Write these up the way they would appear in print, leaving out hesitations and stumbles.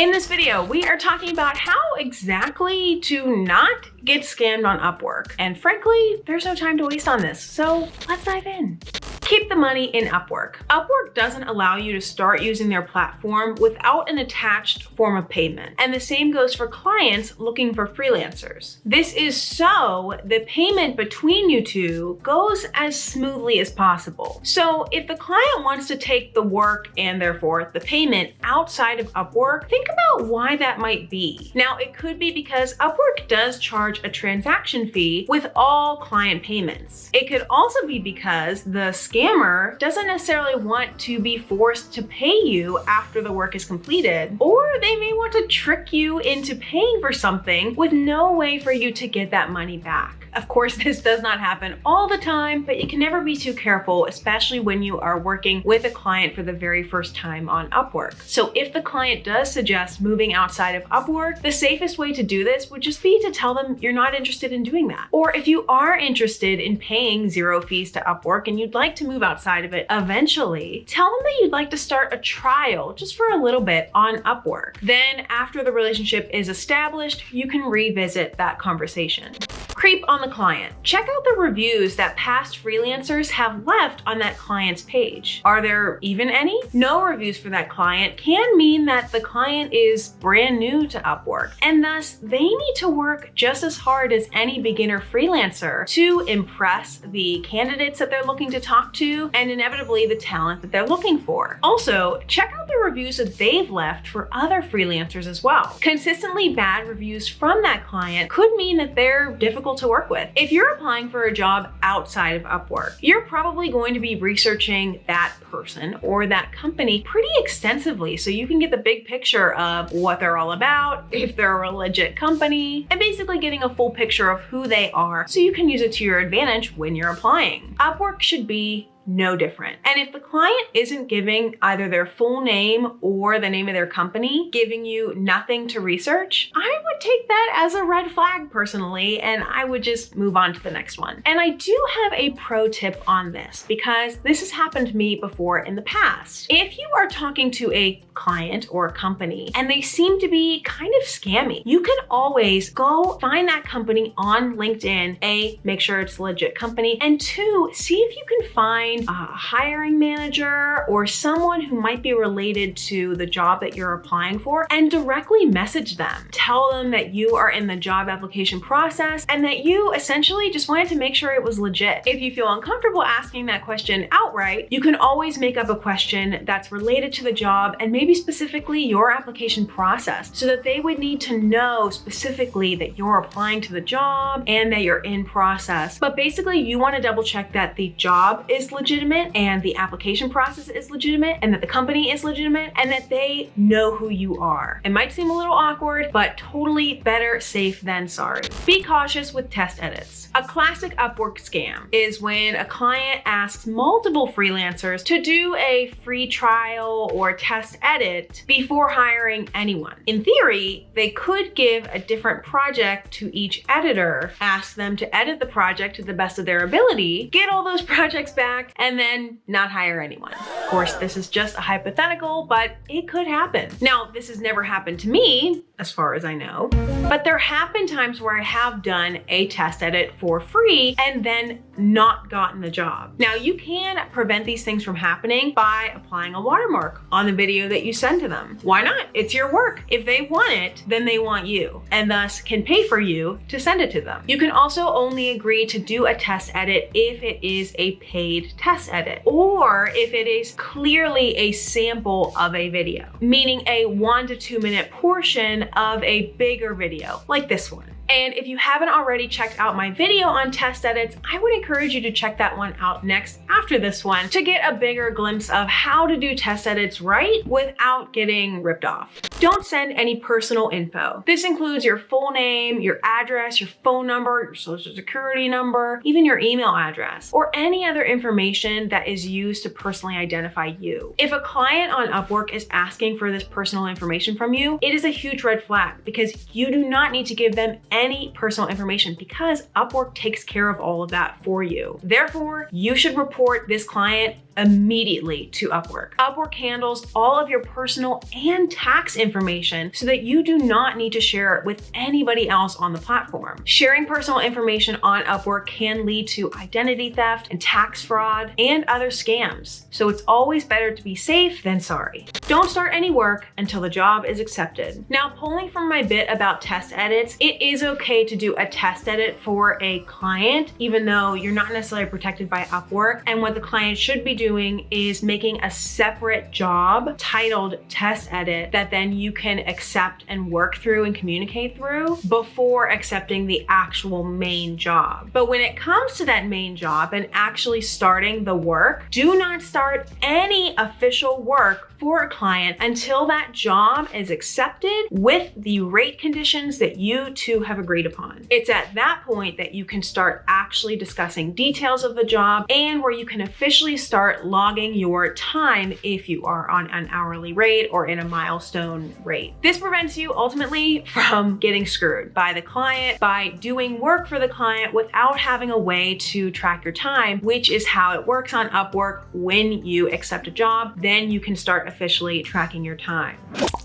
In this video, we are talking about how exactly to not get scammed on Upwork. And frankly, there's no time to waste on this, so let's dive in. Keep the money in Upwork. Upwork doesn't allow you to start using their platform without an attached form of payment. And the same goes for clients looking for freelancers. This is so the payment between you two goes as smoothly as possible. So if the client wants to take the work and therefore the payment outside of Upwork, think about why that might be. Now, it could be because Upwork does charge a transaction fee with all client payments. It could also be because the scammer doesn't necessarily want to be forced to pay you after the work is completed, or they may want to trick you into paying for something with no way for you to get that money back. Of course, this does not happen all the time, but you can never be too careful, especially when you are working with a client for the very first time on Upwork. So if the client does suggest moving outside of Upwork, the safest way to do this would just be to tell them you're not interested in doing that. Or if you are interested in paying zero fees to Upwork and you'd like to move outside of it eventually, tell them that you'd like to start a trial just for a little bit on Upwork. Then after the relationship is established, you can revisit that conversation. Creep on the client. Check out the reviews that past freelancers have left on that client's page. Are there even any? No reviews for that client can mean that the client is brand new to Upwork, and thus they need to work just as hard as any beginner freelancer to impress the candidates that they're looking to talk to and inevitably the talent that they're looking for. Also, check out the reviews that they've left for other freelancers as well. Consistently bad reviews from that client could mean that they're difficult to work with. If you're applying for a job outside of Upwork, you're probably going to be researching that person or that company pretty extensively so you can get the big picture of what they're all about, if they're a legit company, and basically getting a full picture of who they are so you can use it to your advantage when you're applying. Upwork should be no different. And if the client isn't giving either their full name or the name of their company, giving you nothing to research, I would take that as a red flag personally, and I would just move on to the next one. And I do have a pro tip on this because this has happened to me before in the past. If you are talking to a client or a company and they seem to be kind of scammy, you can always go find that company on LinkedIn. A, make sure it's a legit company, and two, see if you can find a hiring manager or someone who might be related to the job that you're applying for and directly message them. Tell them that you are in the job application process and that you essentially just wanted to make sure it was legit. If you feel uncomfortable asking that question outright, you can always make up a question that's related to the job and maybe specifically your application process so that they would need to know specifically that you're applying to the job and that you're in process. But basically you want to double check that the job is legitimate and the application process is legitimate and that the company is legitimate and that they know who you are. It might seem a little awkward, but totally better safe than sorry. Be cautious with test edits. A classic Upwork scam is when a client asks multiple freelancers to do a free trial or test edit before hiring anyone. In theory, they could give a different project to each editor, ask them to edit the project to the best of their ability, get all those projects back, and then not hire anyone. Of course, this is just a hypothetical, but it could happen. Now, this has never happened to me, as far as I know, but there have been times where I have done a test edit for free and then not gotten the job. Now, you can prevent these things from happening by applying a watermark on the video that you send to them. Why not? It's your work. If they want it, then they want you, and thus can pay for you to send it to them. You can also only agree to do a test edit if it is a paid test edit, or if it is clearly a sample of a video, meaning a 1 to 2 minute portion of a bigger video, like this one. And if you haven't already checked out my video on test edits, I would encourage you to check that one out next after this one to get a bigger glimpse of how to do test edits right without getting ripped off. Don't send any personal info. This includes your full name, your address, your phone number, your social security number, even your email address, or any other information that is used to personally identify you. If a client on Upwork is asking for this personal information from you, it is a huge red flag because you do not need to give them any personal information because Upwork takes care of all of that for you. Therefore, you should report this client immediately to Upwork. Upwork handles all of your personal and tax information so that you do not need to share it with anybody else on the platform. Sharing personal information on Upwork can lead to identity theft and tax fraud and other scams. So it's always better to be safe than sorry. Don't start any work until the job is accepted. Now, pulling from my bit about test edits, it is okay to do a test edit for a client, even though you're not necessarily protected by Upwork. And what the client should be doing is making a separate job titled test edit that then you can accept and work through and communicate through before accepting the actual main job. But when it comes to that main job and actually starting the work, do not start any official work for a client until that job is accepted with the rate conditions that you two have agreed upon. It's at that point that you can start actually discussing details of the job and where you can officially start logging your time if you are on an hourly rate or in a milestone rate. This prevents you ultimately from getting screwed by the client by doing work for the client without having a way to track your time, which is how it works on Upwork. When you accept a job, then you can start officially tracking your time.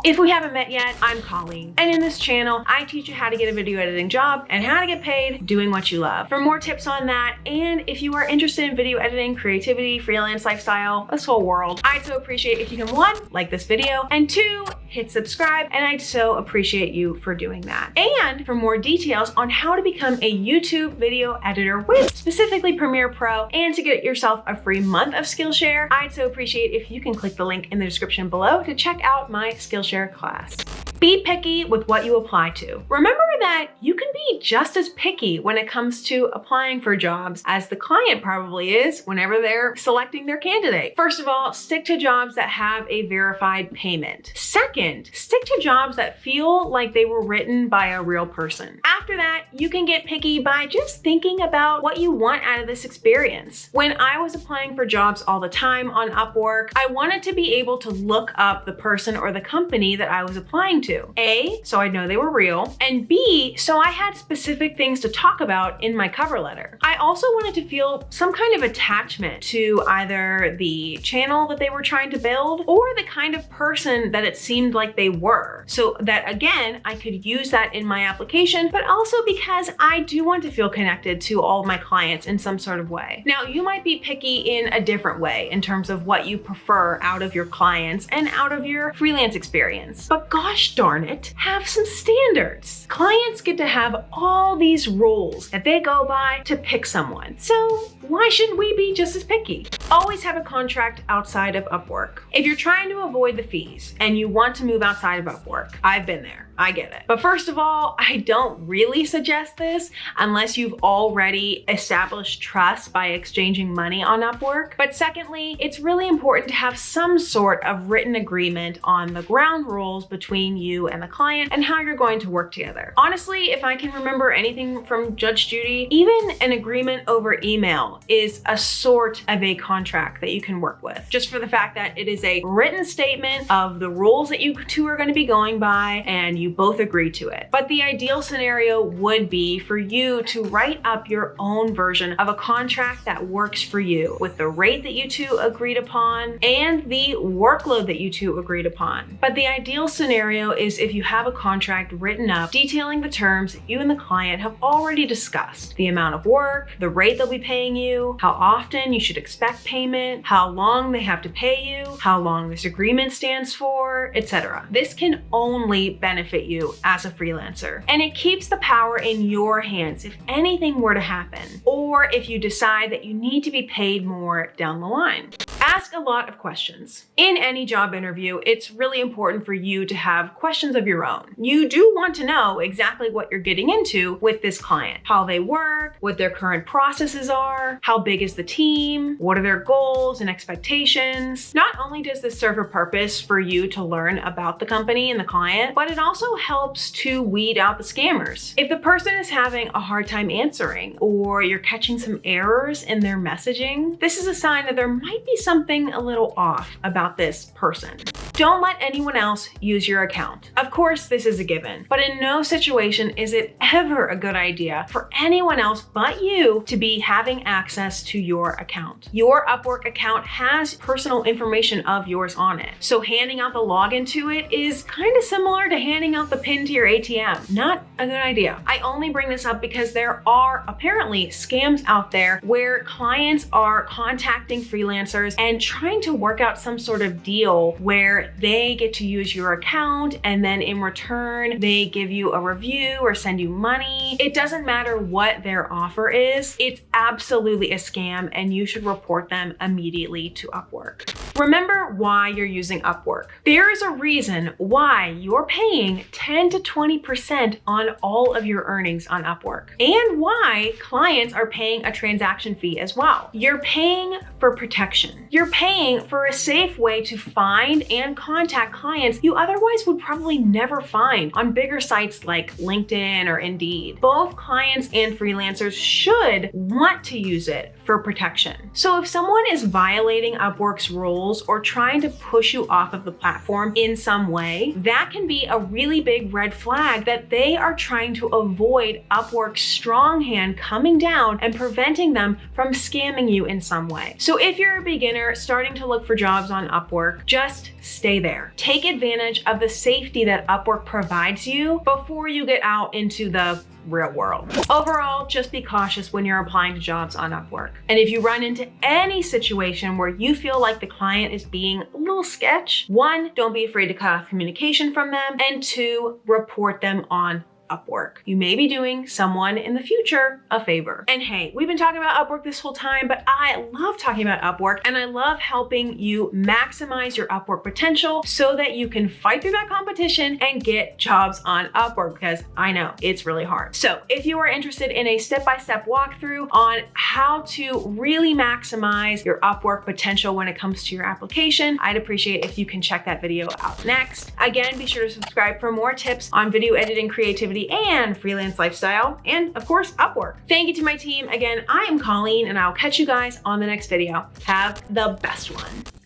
If we haven't met yet, I'm Colleen, and in this channel, I teach you how to get a video editing job and how to get paid doing what you love. For more tips on that, and if you are interested in video editing, creativity, freelance lifestyle, this whole world, I'd so appreciate if you can 1, like this video, and 2, hit subscribe, and I'd so appreciate you for doing that. And for more details on how to become a YouTube video editor with specifically Premiere Pro and to get yourself a free month of Skillshare, I'd so appreciate if you can click the link in the description below to check out my Skillshare class. Be picky with what you apply to. Remember that you can be just as picky when it comes to applying for jobs as the client probably is whenever they're selecting their candidate. First of all, stick to jobs that have a verified payment. Second, stick to jobs that feel like they were written by a real person. After that, you can get picky by just thinking about what you want out of this experience. When I was applying for jobs all the time on Upwork, I wanted to be able to look up the person or the company that I was applying to. A, so I'd know they were real, and B, so I had specific things to talk about in my cover letter. I also wanted to feel some kind of attachment to either the channel that they were trying to build or the kind of person that it seemed like they were, so that again, I could use that in my application, but also because I do want to feel connected to all of my clients in some sort of way. Now, you might be picky in a different way in terms of what you prefer out of your clients and out of your freelance experience, but gosh darn it, have some standards. Clients get to have all these rules that they go by to pick someone. So why shouldn't we be just as picky? Always have a contract outside of Upwork. If you're trying to avoid the fees and you want to move outside of Upwork, I've been there. I get it. But first of all, I don't really suggest this unless you've already established trust by exchanging money on Upwork. But secondly, it's really important to have some sort of written agreement on the ground rules between you and the client and how you're going to work together. Honestly, if I can remember anything from Judge Judy, even an agreement over email is a sort of a contract that you can work with, just for the fact that it is a written statement of the rules that you two are going to be going by and you both agree to it. But the ideal scenario would be for you to write up your own version of a contract that works for you with the rate that you two agreed upon and the workload that you two agreed upon. But the ideal scenario is if you have a contract written up detailing the terms that you and the client have already discussed, the amount of work, the rate they'll be paying you, how often you should expect payment, how long they have to pay you, how long this agreement stands for, etc. This can only benefit you as a freelancer, and it keeps the power in your hands if anything were to happen, or if you decide that you need to be paid more down the line. Ask a lot of questions. In any job interview, it's really important for you to have questions of your own. You do want to know exactly what you're getting into with this client, how they work, what their current processes are, how big is the team, what are their goals and expectations. Not only does this serve a purpose for you to learn about the company and the client, but it also helps to weed out the scammers. If the person is having a hard time answering or you're catching some errors in their messaging, this is a sign that there might be something a little off about this person. Don't let anyone else use your account. Of course, this is a given, but in no situation is it ever a good idea for anyone else but you to be having access to your account. Your Upwork account has personal information of yours on it, so handing out the login to it is kind of similar to handing out the PIN to your ATM. Not a good idea. I only bring this up because there are apparently scams out there where clients are contacting freelancers and trying to work out some sort of deal where they get to use your account and then in return they give you a review or send you money. It doesn't matter what their offer is. It's absolutely a scam and you should report them immediately to Upwork. Remember why you're using Upwork. There is a reason why you're paying 10 to 20% on all of your earnings on Upwork, and why clients are paying a transaction fee as well. You're paying for protection. You're paying for a safe way to find and contact clients you otherwise would probably never find on bigger sites like LinkedIn or Indeed. Both clients and freelancers should want to use it for protection. So if someone is violating Upwork's rules or trying to push you off of the platform in some way, that can be a really big red flag that they are trying to avoid Upwork's strong hand coming down and preventing them from scamming you in some way. So if you're a beginner starting to look for jobs on Upwork, just stay there. Take advantage of the safety that Upwork provides you before you get out into the real world. Overall, just be cautious when you're applying to jobs on Upwork. And if you run into any situation where you feel like the client is being a little sketch, 1, don't be afraid to cut off communication from them, and 2, report them on Upwork. You may be doing someone in the future a favor. And hey, we've been talking about Upwork this whole time, but I love talking about Upwork and I love helping you maximize your Upwork potential so that you can fight through that competition and get jobs on Upwork, because I know it's really hard. So if you are interested in a step-by-step walkthrough on how to really maximize your Upwork potential when it comes to your application, I'd appreciate if you can check that video out next. Again, be sure to subscribe for more tips on video editing, creativity, and freelance lifestyle, and of course, Upwork. Thank you to my team. Again, I am Colleen, and I'll catch you guys on the next video. Have the best one.